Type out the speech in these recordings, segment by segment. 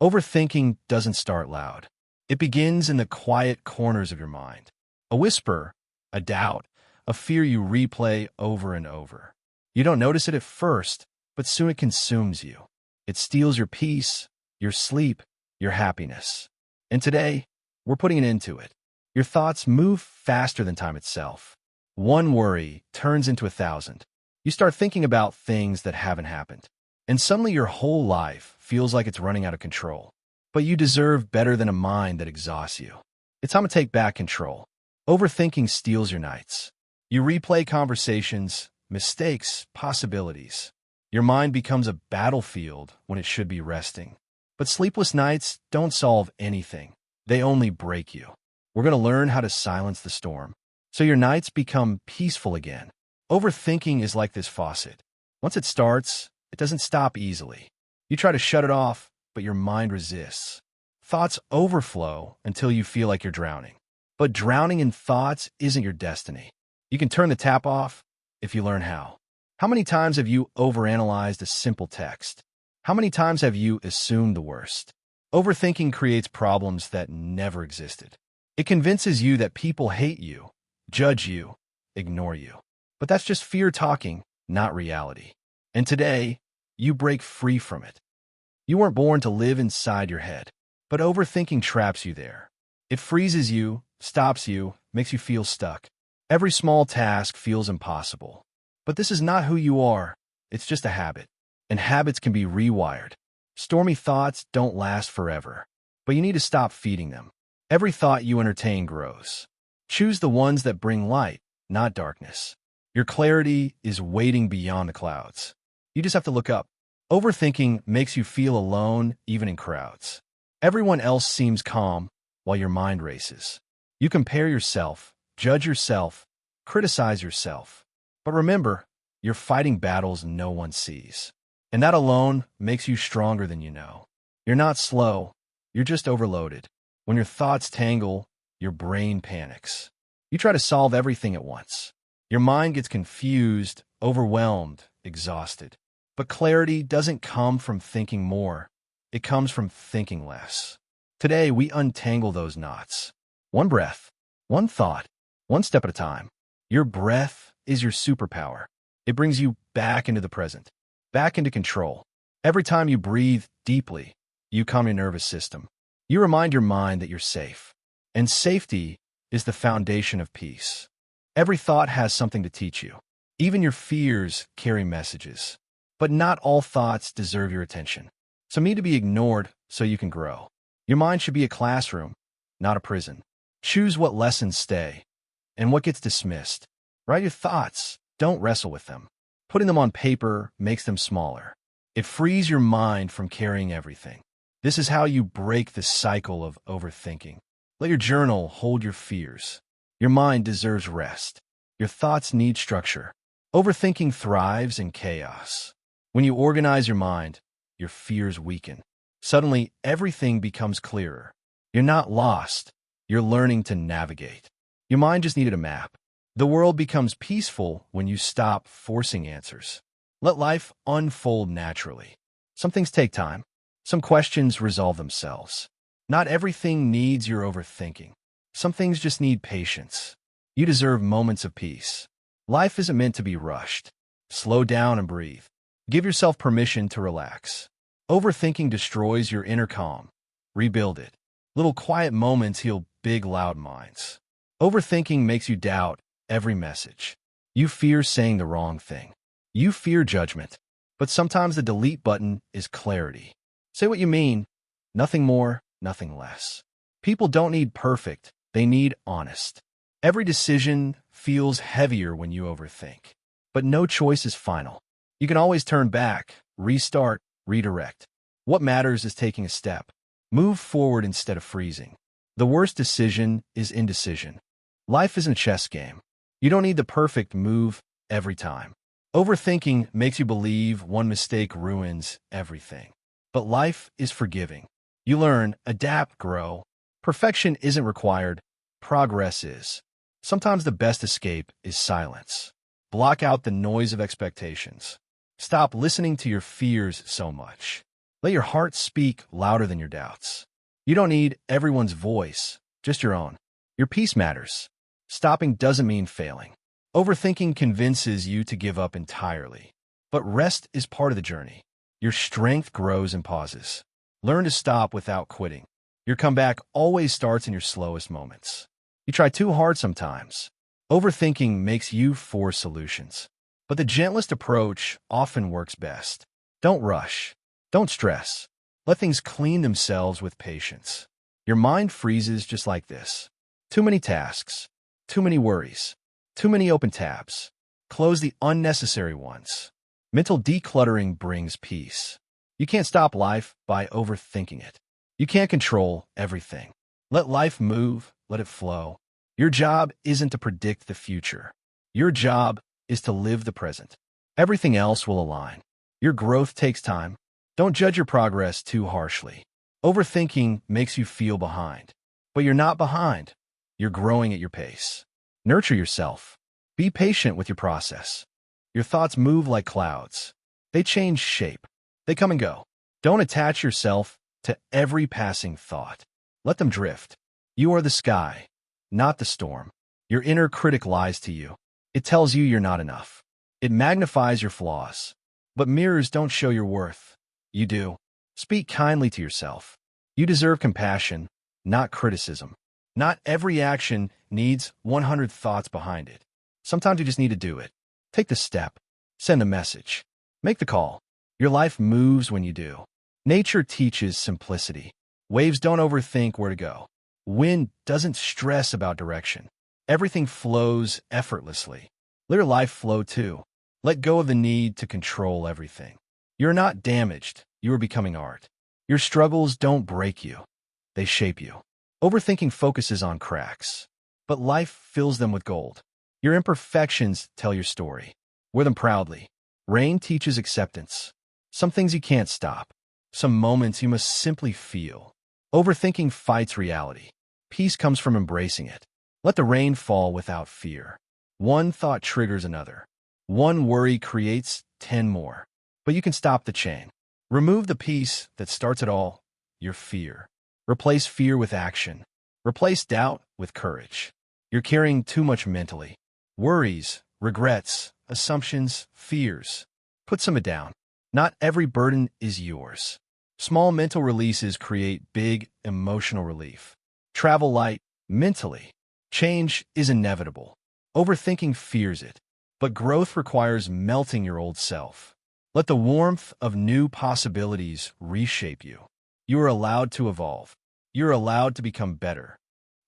Overthinking doesn't start loud. It begins in the quiet corners of your mind. A whisper, a doubt, a fear you replay over and over. You don't notice it at first, but soon it consumes you. It steals your peace, your sleep, your happiness. And today, we're putting an end to it. Your thoughts move faster than time itself. One worry turns into 1,000. You start thinking about things that haven't happened. And suddenly your whole life feels like it's running out of control. But you deserve better than a mind that exhausts you. It's time to take back control. Overthinking steals your nights. You replay conversations, mistakes, possibilities. Your mind becomes a battlefield when it should be resting. But sleepless nights don't solve anything. They only break you. We're going to learn how to silence the storm, so your nights become peaceful again. Overthinking is like this faucet. Once it starts, it doesn't stop easily. You try to shut it off, but your mind resists. Thoughts overflow until you feel like you're drowning. But drowning in thoughts isn't your destiny. You can turn the tap off if you learn how. How many times have you overanalyzed a simple text? How many times have you assumed the worst? Overthinking creates problems that never existed. It convinces you that people hate you, judge you, ignore you. But that's just fear talking, not reality. And today, you break free from it. You weren't born to live inside your head, but overthinking traps you there. It freezes you, stops you, makes you feel stuck. Every small task feels impossible. But this is not who you are. It's just a habit. And habits can be rewired. Stormy thoughts don't last forever, but you need to stop feeding them. Every thought you entertain grows. Choose the ones that bring light, not darkness. Your clarity is waiting beyond the clouds. You just have to look up. Overthinking makes you feel alone, even in crowds. Everyone else seems calm, while your mind races. You compare yourself, judge yourself, criticize yourself. But remember, you're fighting battles no one sees. And that alone makes you stronger than you know. You're not slow, you're just overloaded. When your thoughts tangle, your brain panics. You try to solve everything at once. Your mind gets confused, overwhelmed, exhausted. But clarity doesn't come from thinking more. It comes from thinking less. Today, we untangle those knots. One breath, one thought, one step at a time. Your breath is your superpower. It brings you back into the present, back into control. Every time you breathe deeply, you calm your nervous system. You remind your mind that you're safe. And safety is the foundation of peace. Every thought has something to teach you. Even your fears carry messages. But not all thoughts deserve your attention. Some need to be ignored so you can grow. Your mind should be a classroom, not a prison. Choose what lessons stay and what gets dismissed. Write your thoughts. Don't wrestle with them. Putting them on paper makes them smaller. It frees your mind from carrying everything. This is how you break the cycle of overthinking. Let your journal hold your fears. Your mind deserves rest. Your thoughts need structure. Overthinking thrives in chaos. When you organize your mind, your fears weaken. Suddenly, everything becomes clearer. You're not lost. You're learning to navigate. Your mind just needed a map. The world becomes peaceful when you stop forcing answers. Let life unfold naturally. Some things take time. Some questions resolve themselves. Not everything needs your overthinking. Some things just need patience. You deserve moments of peace. Life isn't meant to be rushed. Slow down and breathe. Give yourself permission to relax. Overthinking destroys your inner calm. Rebuild it. Little quiet moments heal big, loud minds. Overthinking makes you doubt every message. You fear saying the wrong thing. You fear judgment. But sometimes the delete button is clarity. Say what you mean. Nothing more, nothing less. People don't need perfect. They need honest. Every decision feels heavier when you overthink. But no choice is final. You can always turn back, restart, redirect. What matters is taking a step. Move forward instead of freezing. The worst decision is indecision. Life isn't a chess game. You don't need the perfect move every time. Overthinking makes you believe one mistake ruins everything. But life is forgiving. You learn, adapt, grow. Perfection isn't required. Progress is. Sometimes the best escape is silence. Block out the noise of expectations. Stop listening to your fears so much. Let your heart speak louder than your doubts. You don't need everyone's voice, just your own. Your peace matters. Stopping doesn't mean failing. Overthinking convinces you to give up entirely. But rest is part of the journey. Your strength grows in pauses. Learn to stop without quitting. Your comeback always starts in your slowest moments. You try too hard sometimes. Overthinking makes you force solutions. But the gentlest approach often works best. Don't rush. Don't stress. Let things clean themselves with patience. Your mind freezes just like this. Too many tasks. Too many worries. Too many open tabs. Close the unnecessary ones. Mental decluttering brings peace. You can't stop life by overthinking it. You can't control everything. Let life move, let it flow. Your job isn't to predict the future. Your job is to live the present. Everything else will align. Your growth takes time. Don't judge your progress too harshly. Overthinking makes you feel behind. But you're not behind. You're growing at your pace. Nurture yourself. Be patient with your process. Your thoughts move like clouds. They change shape. They come and go. Don't attach yourself to every passing thought. Let them drift. You are the sky, not the storm. Your inner critic lies to you. It tells you you're not enough. It magnifies your flaws. But mirrors don't show your worth. You do. Speak kindly to yourself. You deserve compassion, not criticism. Not every action needs 100 thoughts behind it. Sometimes you just need to do it. Take the step. Send a message. Make the call. Your life moves when you do. Nature teaches simplicity. Waves don't overthink where to go. Wind doesn't stress about direction. Everything flows effortlessly. Let your life flow too. Let go of the need to control everything. You're not damaged. You are becoming art. Your struggles don't break you. They shape you. Overthinking focuses on cracks, but life fills them with gold. Your imperfections tell your story. Wear them proudly. Rain teaches acceptance. Some things you can't stop. Some moments you must simply feel. Overthinking fights reality. Peace comes from embracing it. Let the rain fall without fear. One thought triggers another. One worry creates 10 more. But you can stop the chain. Remove the piece that starts it all, your fear. Replace fear with action. Replace doubt with courage. You're carrying too much mentally. Worries, regrets, assumptions, fears. Put some of it down. Not every burden is yours. Small mental releases create big emotional relief. Travel light mentally. Change is inevitable. Overthinking fears it. But growth requires melting your old self. Let the warmth of new possibilities reshape you. You are allowed to evolve. You're allowed to become better.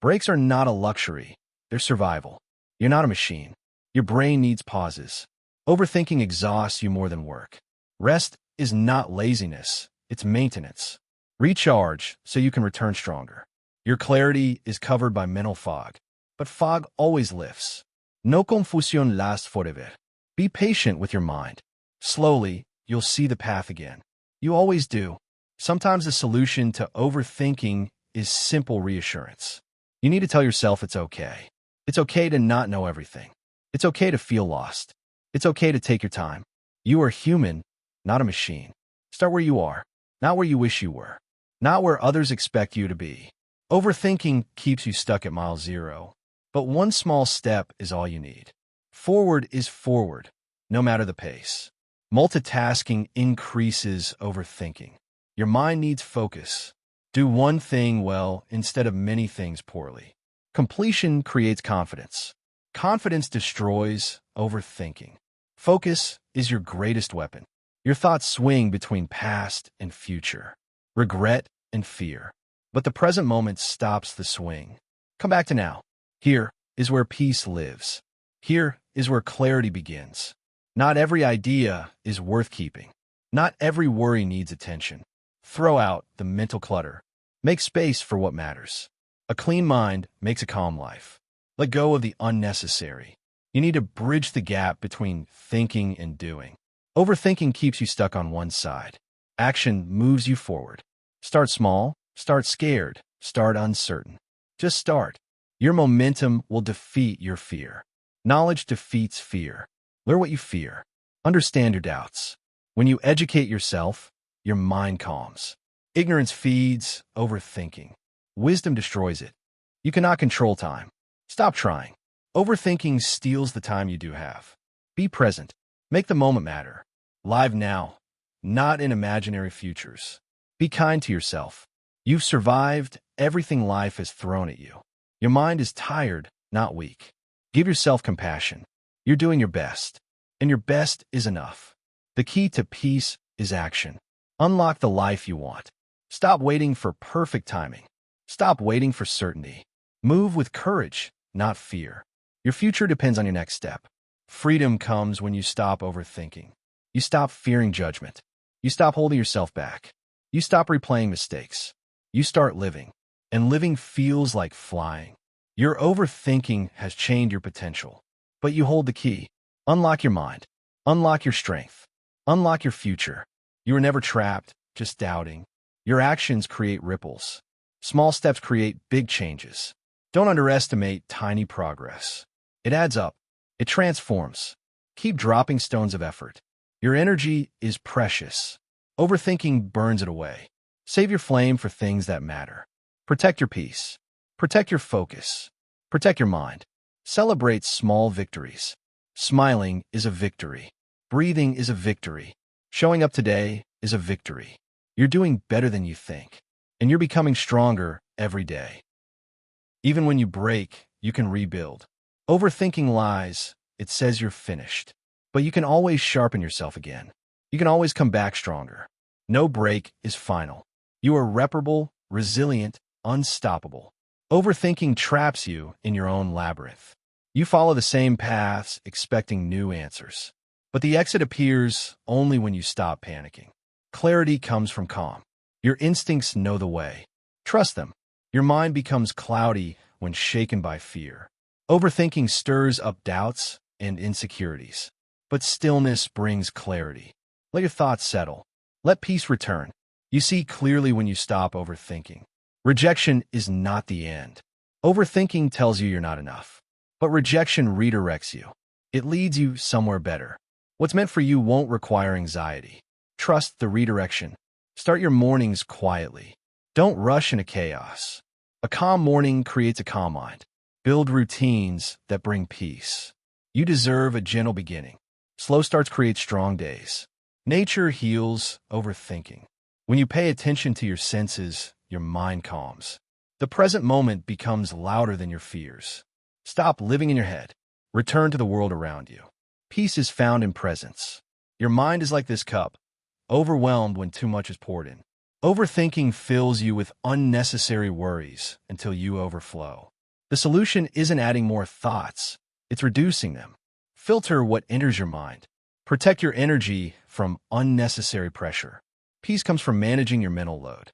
Breaks are not a luxury. They're survival. You're not a machine. Your brain needs pauses. Overthinking exhausts you more than work. Rest is not laziness. It's maintenance. Recharge so you can return stronger. Your clarity is covered by mental fog. But fog always lifts. No confusión lasts forever. Be patient with your mind. Slowly, you'll see the path again. You always do. Sometimes the solution to overthinking is simple reassurance. You need to tell yourself it's okay. It's okay to not know everything. It's okay to feel lost. It's okay to take your time. You are human, not a machine. Start where you are, not where you wish you were, not where others expect you to be. Overthinking keeps you stuck at mile zero, but one small step is all you need. Forward is forward, no matter the pace. Multitasking increases overthinking. Your mind needs focus. Do one thing well instead of many things poorly. Completion creates confidence. Confidence destroys overthinking. Focus is your greatest weapon. Your thoughts swing between past and future, regret and fear. But the present moment stops the swing. Come back to now. Here is where peace lives. Here is where clarity begins. Not every idea is worth keeping. Not every worry needs attention. Throw out the mental clutter. Make space for what matters. A clean mind makes a calm life. Let go of the unnecessary. You need to bridge the gap between thinking and doing. Overthinking keeps you stuck on one side. Action moves you forward. Start small, start scared, start uncertain. Just start. Your momentum will defeat your fear. Knowledge defeats fear. Learn what you fear. Understand your doubts. When you educate yourself, your mind calms. Ignorance feeds overthinking. Wisdom destroys it. You cannot control time. Stop trying. Overthinking steals the time you do have. Be present. Make the moment matter. Live now, not in imaginary futures. Be kind to yourself. You've survived everything life has thrown at you. Your mind is tired, not weak. Give yourself compassion. You're doing your best, and your best is enough. The key to peace is action. Unlock the life you want. Stop waiting for perfect timing. Stop waiting for certainty. Move with courage, not fear. Your future depends on your next step. Freedom comes when you stop overthinking. You stop fearing judgment. You stop holding yourself back. You stop replaying mistakes. You start living. And living feels like flying. Your overthinking has chained your potential. But you hold the key. Unlock your mind. Unlock your strength. Unlock your future. You are never trapped, just doubting. Your actions create ripples. Small steps create big changes. Don't underestimate tiny progress. It adds up. It transforms. Keep dropping stones of effort. Your energy is precious. Overthinking burns it away. Save your flame for things that matter. Protect your peace. Protect your focus. Protect your mind. Celebrate small victories. Smiling is a victory. Breathing is a victory. Showing up today is a victory. You're doing better than you think, and you're becoming stronger every day. Even when you break, you can rebuild. Overthinking lies. It says you're finished. But you can always sharpen yourself again. You can always come back stronger. No break is final. You are reparable, resilient, unstoppable. Overthinking traps you in your own labyrinth. You follow the same paths, expecting new answers. But the exit appears only when you stop panicking. Clarity comes from calm. Your instincts know the way. Trust them. Your mind becomes cloudy when shaken by fear. Overthinking stirs up doubts and insecurities. But stillness brings clarity. Let your thoughts settle. Let peace return. You see clearly when you stop overthinking. Rejection is not the end. Overthinking tells you you're not enough. But rejection redirects you. It leads you somewhere better. What's meant for you won't require anxiety. Trust the redirection. Start your mornings quietly. Don't rush into chaos. A calm morning creates a calm mind. Build routines that bring peace. You deserve a gentle beginning. Slow starts create strong days. Nature heals overthinking. When you pay attention to your senses, your mind calms. The present moment becomes louder than your fears. Stop living in your head. Return to the world around you. Peace is found in presence. Your mind is like this cup, overwhelmed when too much is poured in. Overthinking fills you with unnecessary worries until you overflow. The solution isn't adding more thoughts, it's reducing them. Filter what enters your mind. Protect your energy from unnecessary pressure. Peace comes from managing your mental load.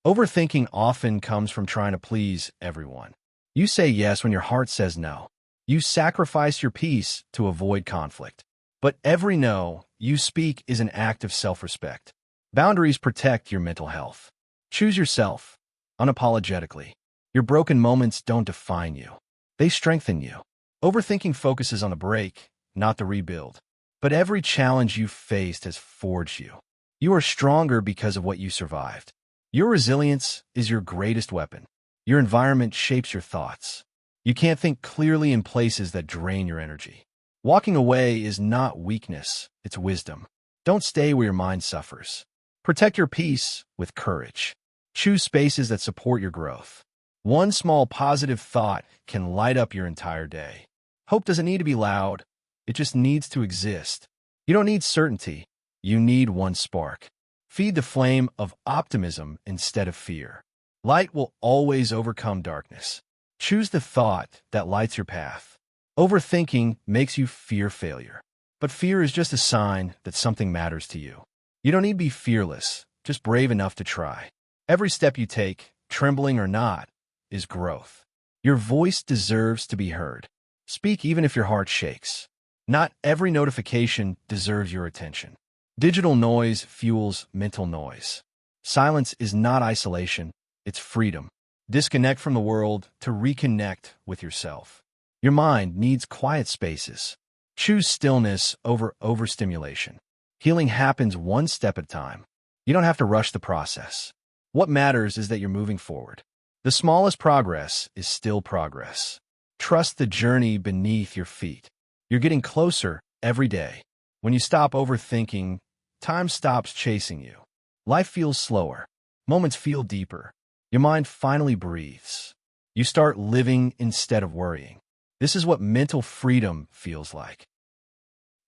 Overthinking often comes from trying to please everyone. You say yes when your heart says no. You sacrifice your peace to avoid conflict. But every no you speak is an act of self-respect. Boundaries protect your mental health. Choose yourself, unapologetically. Your broken moments don't define you. They strengthen you. Overthinking focuses on the break, not the rebuild. But every challenge you've faced has forged you. You are stronger because of what you survived. Your resilience is your greatest weapon. Your environment shapes your thoughts. You can't think clearly in places that drain your energy. Walking away is not weakness, it's wisdom. Don't stay where your mind suffers. Protect your peace with courage. Choose spaces that support your growth. One small positive thought can light up your entire day. Hope doesn't need to be loud. It just needs to exist. You don't need certainty. You need one spark. Feed the flame of optimism instead of fear. Light will always overcome darkness. Choose the thought that lights your path. Overthinking makes you fear failure. But fear is just a sign that something matters to you. You don't need to be fearless, just brave enough to try. Every step you take, trembling or not, is growth. Your voice deserves to be heard. Speak even if your heart shakes. Not every notification deserves your attention. Digital noise fuels mental noise. Silence is not isolation, it's freedom. Disconnect from the world to reconnect with yourself. Your mind needs quiet spaces. Choose stillness over overstimulation. Healing happens one step at a time. You don't have to rush the process. What matters is that you're moving forward. The smallest progress is still progress. Trust the journey beneath your feet. You're getting closer every day. When you stop overthinking, time stops chasing you. Life feels slower. Moments feel deeper. Your mind finally breathes. You start living instead of worrying. This is what mental freedom feels like.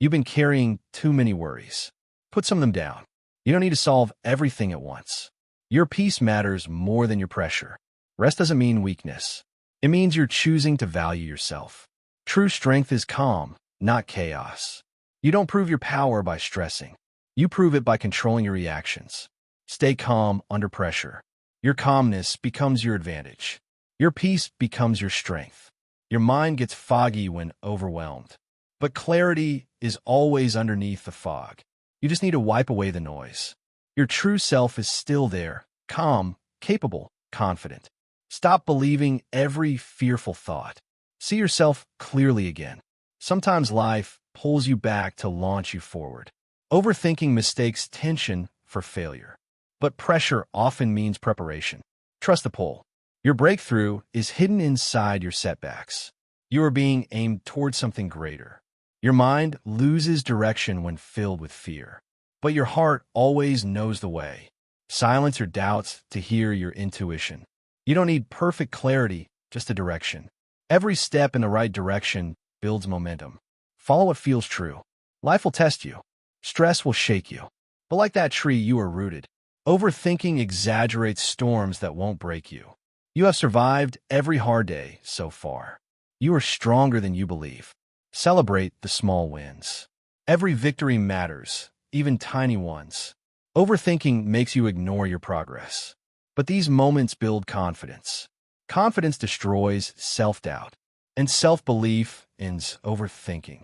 You've been carrying too many worries. Put some of them down. You don't need to solve everything at once. Your peace matters more than your pressure. Rest doesn't mean weakness. It means you're choosing to value yourself. True strength is calm, not chaos. You don't prove your power by stressing. You prove it by controlling your reactions. Stay calm under pressure. Your calmness becomes your advantage. Your peace becomes your strength. Your mind gets foggy when overwhelmed. But clarity is always underneath the fog. You just need to wipe away the noise. Your true self is still there, calm, capable, confident. Stop believing every fearful thought. See yourself clearly again. Sometimes life pulls you back to launch you forward. Overthinking mistakes tension for failure. But pressure often means preparation. Trust the pull. Your breakthrough is hidden inside your setbacks. You are being aimed toward something greater. Your mind loses direction when filled with fear. But your heart always knows the way. Silence your doubts to hear your intuition. You don't need perfect clarity, just a direction. Every step in the right direction builds momentum. Follow what feels true. Life will test you. Stress will shake you. But like that tree, you are rooted. Overthinking exaggerates storms that won't break you. You have survived every hard day so far. You are stronger than you believe. Celebrate the small wins. Every victory matters, even tiny ones. Overthinking makes you ignore your progress. But these moments build confidence. Confidence destroys self-doubt. And self-belief ends overthinking.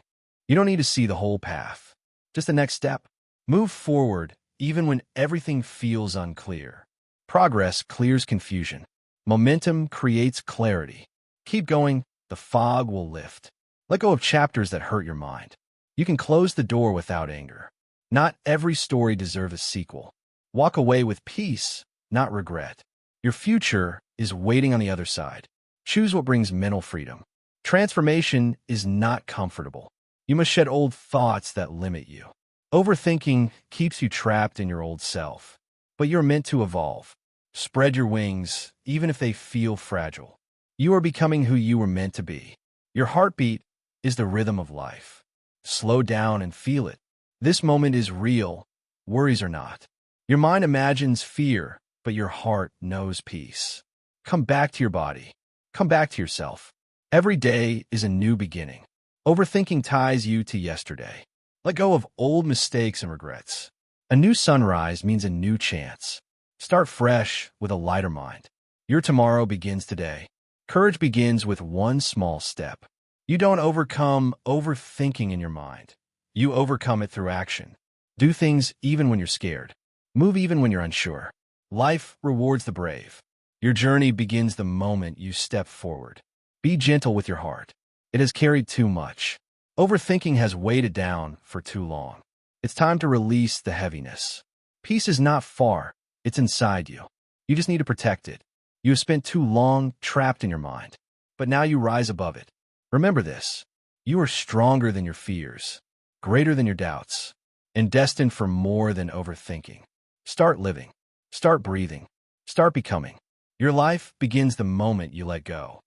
You don't need to see the whole path. Just the next step. Move forward even when everything feels unclear. Progress clears confusion. Momentum creates clarity. Keep going, the fog will lift. Let go of chapters that hurt your mind. You can close the door without anger. Not every story deserves a sequel. Walk away with peace, not regret. Your future is waiting on the other side. Choose what brings mental freedom. Transformation is not comfortable. You must shed old thoughts that limit you. Overthinking keeps you trapped in your old self. But you're meant to evolve. Spread your wings, even if they feel fragile. You are becoming who you were meant to be. Your heartbeat is the rhythm of life. Slow down and feel it. This moment is real. Worries are not. Your mind imagines fear, but your heart knows peace. Come back to your body. Come back to yourself. Every day is a new beginning. Overthinking ties you to yesterday. Let go of old mistakes and regrets. A new sunrise means a new chance. Start fresh with a lighter mind. Your tomorrow begins today. Courage begins with one small step. You don't overcome overthinking in your mind. You overcome it through action. Do things even when you're scared. Move even when you're unsure. Life rewards the brave. Your journey begins the moment you step forward. Be gentle with your heart. It has carried too much. Overthinking has weighed it down for too long. It's time to release the heaviness. Peace is not far. It's inside you. You just need to protect it. You have spent too long trapped in your mind. But now you rise above it. Remember this. You are stronger than your fears, greater than your doubts, and destined for more than overthinking. Start living. Start breathing. Start becoming. Your life begins the moment you let go.